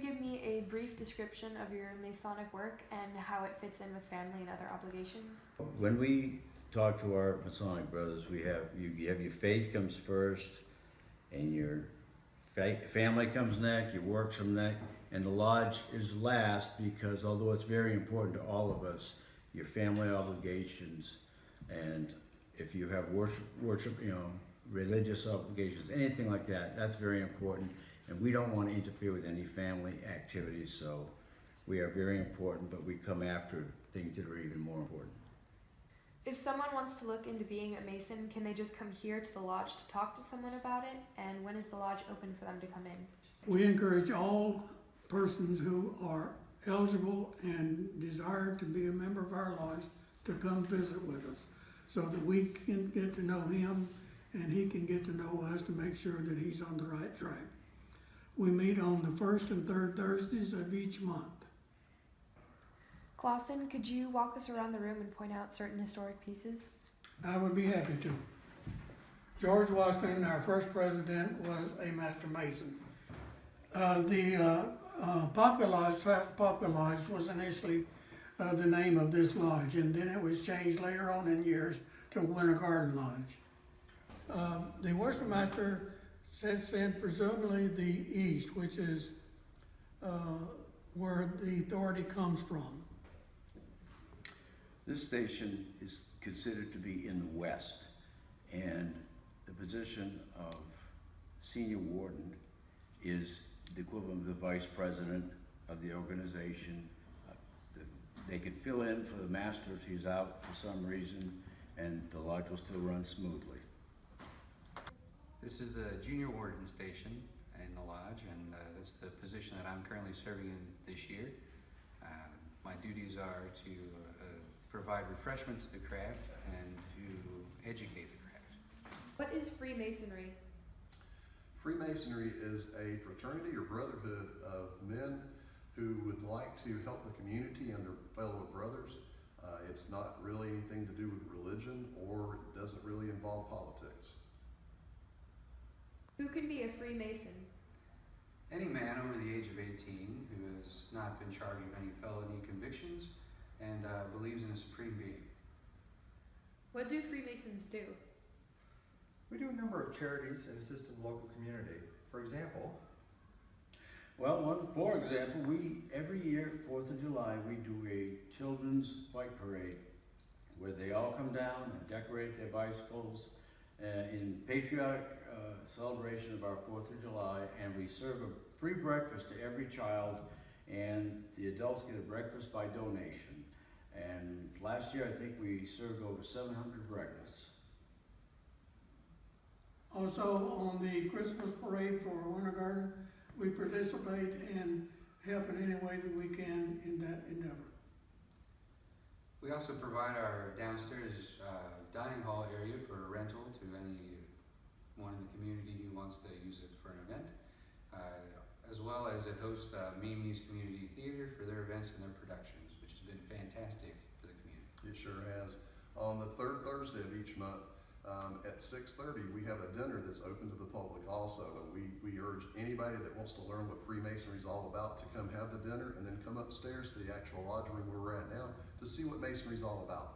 give me a brief description of your Masonic work and how it fits in with family and other obligations? When we talk to our Masonic brothers, you have your faith comes first, and your family comes next, your work comes next, and the lodge is last, because although it's very important to all of us, your family obligations, and if you have worship, religious obligations, anything like that, that's very important. And we don't want to interfere with any family activities, so we are very important, but we come after things that are even more important. If someone wants to look into being a Mason, can they just come here to the lodge to talk to someone about it? And when is the lodge open for them to come in? We encourage all persons who are eligible and desire to be a member of our lodge to come visit with us, so that we can get to know him and he can get to know us, to make sure that he's on the right track. We meet on the first and third Thursdays of each month. Clausen, could you walk us around the room and point out certain historic pieces? I would be happy to. George Washington, our first president, was a Master Mason. The Popular Lodge, South Popular Lodge, was initially the name of this lodge, and then it was changed later on in years to Winter Garden Lodge. The Worship Master sits in presumably the east, which is where the authority comes from. This station is considered to be in the west, and the position of senior warden is the equivalent of the vice president of the organization. They could fill in for the master if he's out for some reason, and the lodge will still run smoothly. This is the junior warden station in the lodge, and that's the position that I'm currently serving in this year. My duties are to provide refreshment to the craft and to educate the craft. What is Freemasonry? Freemasonry is a fraternity or brotherhood of men who would like to help the community and their fellow brothers. It's not really anything to do with religion, or it doesn't really involve politics. Who can be a Freemason? Any man over the age of 18 who has not been charged with any felony convictions and believes in a supreme being. What do Freemasons do? We do a number of charities and assist the local community. For example, For example, we every year, 4th of July, we do a children's bike parade where they all come down and decorate their bicycles in patriotic celebration of our 4th of July, and we serve a free breakfast to every child, and the adults get a breakfast by donation. And last year, I think we served over 700 breakfasts. Also, on the Christmas parade for Winter Garden, we participate and help in any way that we can in that endeavor. We also provide our downstairs dining hall area for rental to anyone in the community who wants to use it for an event, as well as it hosts Mimi's Community Theater for their events and their productions, which has been fantastic for the community. It sure has. On the third Thursday of each month, at 6:30, we have a dinner that's open to the public also. And we urge anybody that wants to learn what Freemasonry is all about to come have the dinner, and then come upstairs to the actual lodge room where we're at now to see what Masonry is all about.